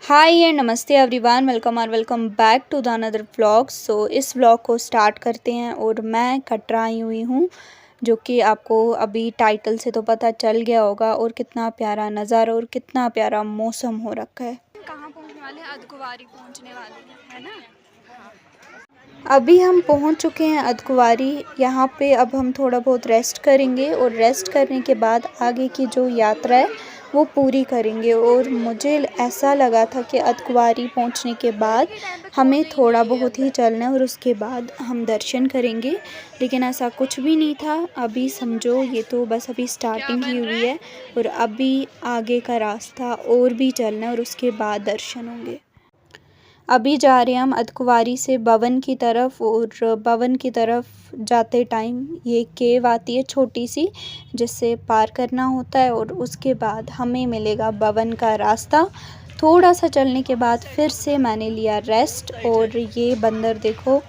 हाय and नमस्ते everyone, welcome back to the another vlog. So इस vlog को start करते हैं और मैं कटरा आई हुई हूँ, जो कि आपको अभी टाइटल से तो पता चल गया होगा। और कितना प्यारा नज़ारा और कितना प्यारा मौसम हो रखा है। कहाँ पहुँचने वाले हैं? अर्धकुंवारी पहुँचने वाले हैं, है ना। अभी हम पहुंच चुके हैं अर्धकुंवारी। यहाँ पे अब हम थोड़ा बहुत रेस्ट करेंगे और रेस्ट करने के बाद आगे की जो यात्रा है वो पूरी करेंगे। और मुझे ऐसा लगा था कि अर्धकुंवारी पहुंचने के बाद हमें थोड़ा बहुत ही चलना है और उसके बाद हम दर्शन करेंगे, लेकिन ऐसा कुछ भी नहीं था। अभी समझो ये तो बस अभी स्टार्टिंग ही हुई है और अभी आगे का रास्ता और भी चलना है और उसके बाद दर्शन होंगे। अभी जा रहे हैं हम अर्धकुंवारी से भवन की तरफ, और भवन की तरफ जाते टाइम ये केव आती है छोटी सी, जिससे पार करना होता है और उसके बाद हमें मिलेगा भवन का रास्ता। थोड़ा सा चलने के बाद फिर से मैंने लिया रेस्ट। और ये बंदर देखो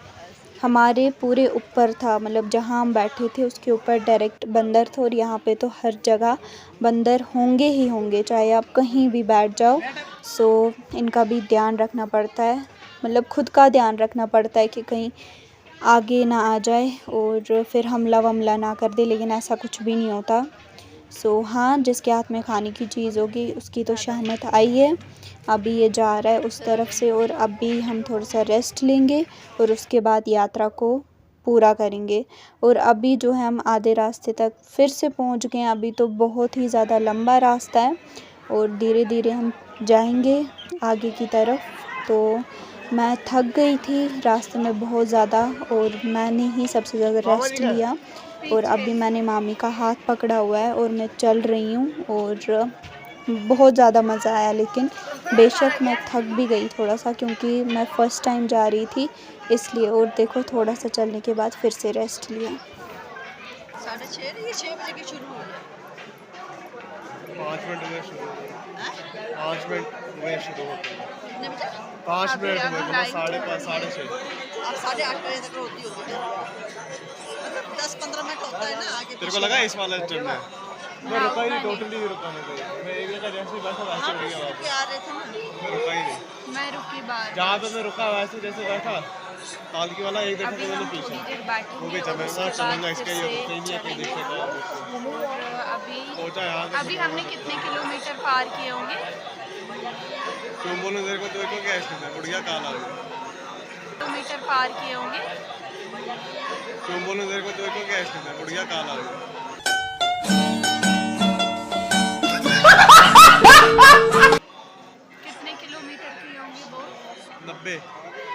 हमारे पूरे ऊपर था, मतलब जहाँ हम बैठे थे उसके ऊपर डायरेक्ट बंदर था। और यहाँ पे तो हर जगह बंदर होंगे ही होंगे, चाहे आप कहीं भी बैठ जाओ। सो इनका भी ध्यान रखना पड़ता है, मतलब खुद का ध्यान रखना पड़ता है कि कहीं आगे ना आ जाए और फिर हमला वमला ना कर दे, लेकिन ऐसा कुछ भी नहीं होता। सो हाँ, जिसके हाथ में खाने की चीज़ होगी उसकी तो शहमत आई है। अभी ये जा रहा है उस तरफ से और अभी हम थोड़ा सा रेस्ट लेंगे और उसके बाद यात्रा को पूरा करेंगे। और अभी जो है हम आधे रास्ते तक फिर से पहुंच गए हैं। अभी तो बहुत ही ज़्यादा लंबा रास्ता है और धीरे धीरे हम जाएंगे आगे की तरफ। तो मैं थक गई थी रास्ते में बहुत ज़्यादा और मैंने ही सबसे ज़्यादा रेस्ट लिया। और अभी मैंने मामी का हाथ पकड़ा हुआ है और मैं चल रही हूँ और बहुत ज़्यादा मज़ा आया। लेकिन बेशक मैं थक भी गई थोड़ा सा, क्योंकि मैं फ़र्स्ट टाइम जा रही थी इसलिए। और देखो थोड़ा सा चलने के बाद फिर से रेस्ट लिया। 6:30 बजे की शुरू हो गया। 5 मिनट में शुरू हो गया। 5 मिनट में शुरू होती है। कितने बजे? 5 मिनट में, मतलब 5:30 6:30। अब 8:30 बजे तक होती होगी। मतलब 10-15 मिनट होता है ना आगे। तेरे को लगा इस वाले चढ़ना है? मैं रुका ही नहीं, टोटली रुका नहीं कोई। मैं एक जगह जैसे ही बैठा वैसे उड़ गया वापस। आ रहे थे ना। मैं रुका ही नहीं। मैं रुकी बार। जहाँ पे मैं रुका वैसे जैसे बैठा तालकी वाला एक देखा अभी तो मैंने हम थोड़ी पीछे देर बैठेंगे वो भी और उसके चलूंगा बाद इसके फिर ये से कहीं नहीं है कहीं चलेंगे। देखने और सोचा यार अभी हमने कितने किलोमीटर पार किए होंगे? क्यों बोलूं तेरे को, तो को क्या इसमें उड़ गया काला किलोमीटर पार किए होंगे। क्यों बोलूं तेरे को, तो को क्या इसमें उड़ गया काला कितने किलोमीटर किए होंगे वो?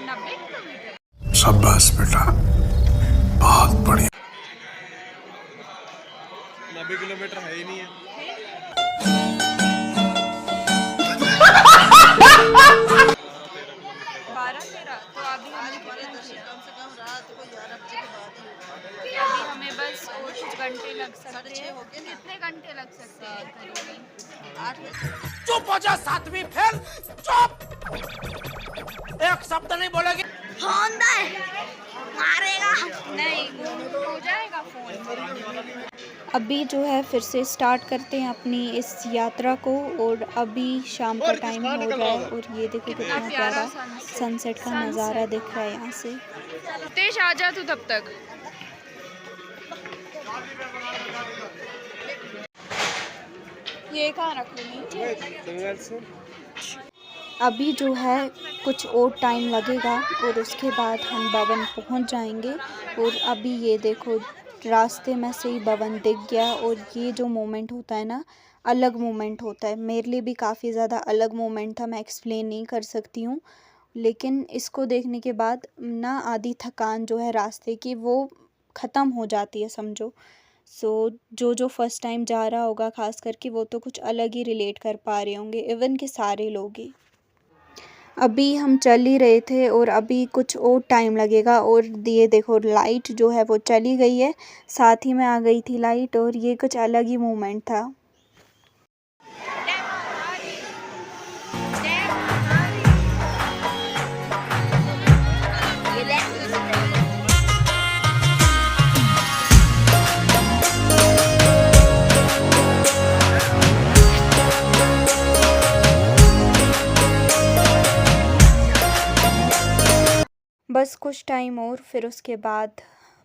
90 किलोमीटर। शाबाश बेटा, बहुत बढ़िया। 90 किलोमीटर है ही नहीं है। 12-13। तो अभी हमें कम से कम रात को 11 बजे के बाद ही होगा। अभी हमें बस और कुछ घंटे लग सकते 6:30 हैं। हो गए ना। कितने घंटे लग सकते हैं करीबन? 8 बजे। चुप हो जा सातवीं फेल, चुप। एक शब्द नहीं बोलेगी। नहीं, हो जाएगा फोन। अभी जो है फिर से स्टार्ट करते हैं अपनी इस यात्रा को। और अभी शाम का टाइम हो रहा है और ये देखो कितना प्यारा सनसेट का नज़ारा दिख रहा है यहाँ से। तेज आ जा तू तब तक। ये कहाँ रख लूँगी? अभी जो है कुछ और टाइम लगेगा और उसके बाद हम भवन पहुंच जाएंगे। और अभी ये देखो रास्ते में से ही भवन दिख गया। और ये जो मोमेंट होता है ना, अलग मोमेंट होता है। मेरे लिए भी काफ़ी ज़्यादा अलग मोमेंट था, मैं एक्सप्लेन नहीं कर सकती हूँ। लेकिन इसको देखने के बाद ना आधी थकान जो है रास्ते की वो ख़त्म हो जाती है समझो। सो जो फर्स्ट टाइम जा रहा होगा ख़ास करके वो तो कुछ अलग ही रिलेट कर पा रहे होंगे, इवन के सारे लोग ही। अभी हम चल ही रहे थे और अभी कुछ और टाइम लगेगा। और ये देखो लाइट जो है वो चली गई है, साथ ही में आ गई थी लाइट। और ये कुछ अलग ही मोमेंट था। बस कुछ टाइम और फिर उसके बाद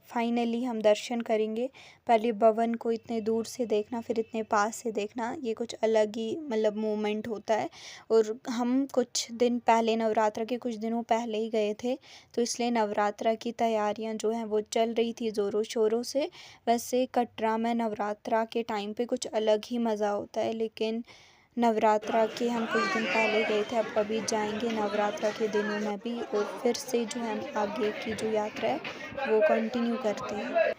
फाइनली हम दर्शन करेंगे। पहले भवन को इतने दूर से देखना, फिर इतने पास से देखना, ये कुछ अलग ही मतलब मोमेंट होता है। और हम कुछ दिन पहले, नवरात्र के कुछ दिनों पहले ही गए थे, तो इसलिए नवरात्र की तैयारियां जो हैं वो चल रही थी ज़ोरों शोरों से। वैसे कटरा में नवरात्रा के टाइम पे कुछ अलग ही मज़ा होता है, लेकिन नवरात्रा के हम कुछ दिन पहले गए थे, अब अभी जाएंगे नवरात्रा के दिनों में भी, और फिर से जो है हम आगे की जो यात्रा है वो कंटिन्यू करते हैं।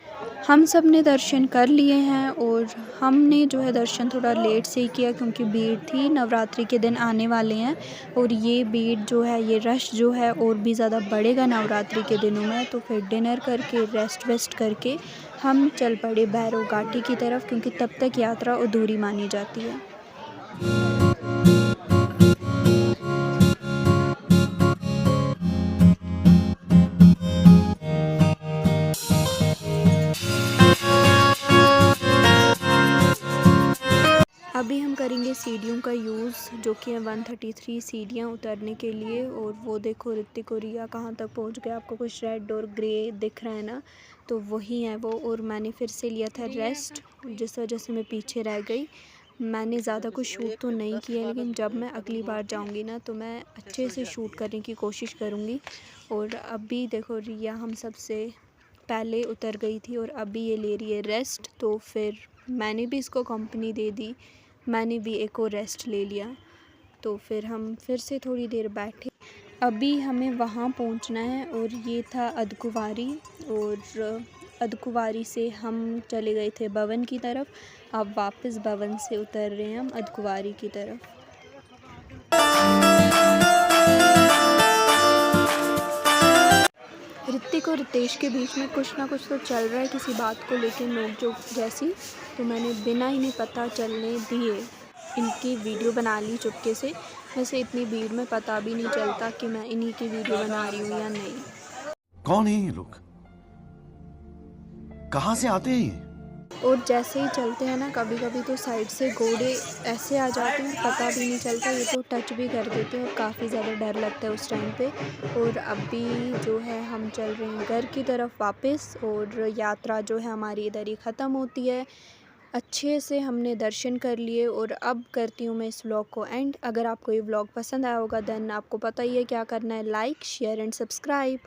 हम सब ने दर्शन कर लिए हैं, और हमने जो है दर्शन थोड़ा लेट से ही किया क्योंकि भीड़ थी, नवरात्रि के दिन आने वाले हैं और ये भीड़ जो है, ये रश जो है और भी ज़्यादा बढ़ेगा नवरात्रि के दिनों में। तो फिर डिनर करके रेस्ट वेस्ट करके हम चल पड़े भैरव घाटी की तरफ, क्योंकि तब तक यात्रा अधूरी मानी जाती है। अभी हम करेंगे सीढ़ियों का यूज़, जो कि है 133 सीढ़ियाँ उतरने के लिए। और वो देखो ऋतिक और रिया कहाँ तक पहुँच गए, आपको कुछ रेड और ग्रे दिख रहा है ना, तो वही है वो। और मैंने फिर से लिया था रेस्ट, जिस वजह से मैं पीछे रह गई। मैंने ज़्यादा कुछ शूट तो नहीं किया, लेकिन जब मैं अगली बार जाऊंगी ना तो मैं अच्छे से शूट करने की कोशिश करूंगी। और अभी देखो रिया हम सबसे पहले उतर गई थी और अभी ये ले रही है रेस्ट, तो फिर मैंने भी इसको कंपनी दे दी, मैंने भी एक और रेस्ट ले लिया। तो फिर हम फिर से थोड़ी देर बैठे। अभी हमें वहाँ पहुँचना है, और ये था अर्धकुंवारी, और अर्धकुंवारी से हम चले गए थे भवन की तरफ। अब वापस भवन से उतर रहे हैं हम अर्धकुंवारी की तरफ। ऋतिक और रितेश के बीच में कुछ ना कुछ तो चल रहा है किसी बात को लेके, नोक-झोंक जैसी। तो मैंने बिना इन्हें पता चलने दिए इनकी वीडियो बना ली चुपके से। वैसे इतनी भीड़ में पता भी नहीं चलता कि मैं इन्हीं की वीडियो बना रही हूँ या नहीं। कौन है ये लोग? कहाँ से आते हैं ये? और जैसे ही चलते हैं ना, कभी कभी तो साइड से घोड़े ऐसे आ जाते हैं, पता भी नहीं चलता, ये तो टच भी कर देते हैं और काफ़ी ज़्यादा डर लगता है उस टाइम पे। और अभी जो है हम चल रहे हैं घर की तरफ वापस, और यात्रा जो है हमारी इधर ही ख़त्म होती है। अच्छे से हमने दर्शन कर लिए, और अब करती हूँ मैं इस व्लॉग को एंड। अगर आपको ये व्लॉग पसंद आया होगा देन आपको पता ही है क्या करना है, लाइक शेयर एंड सब्सक्राइब।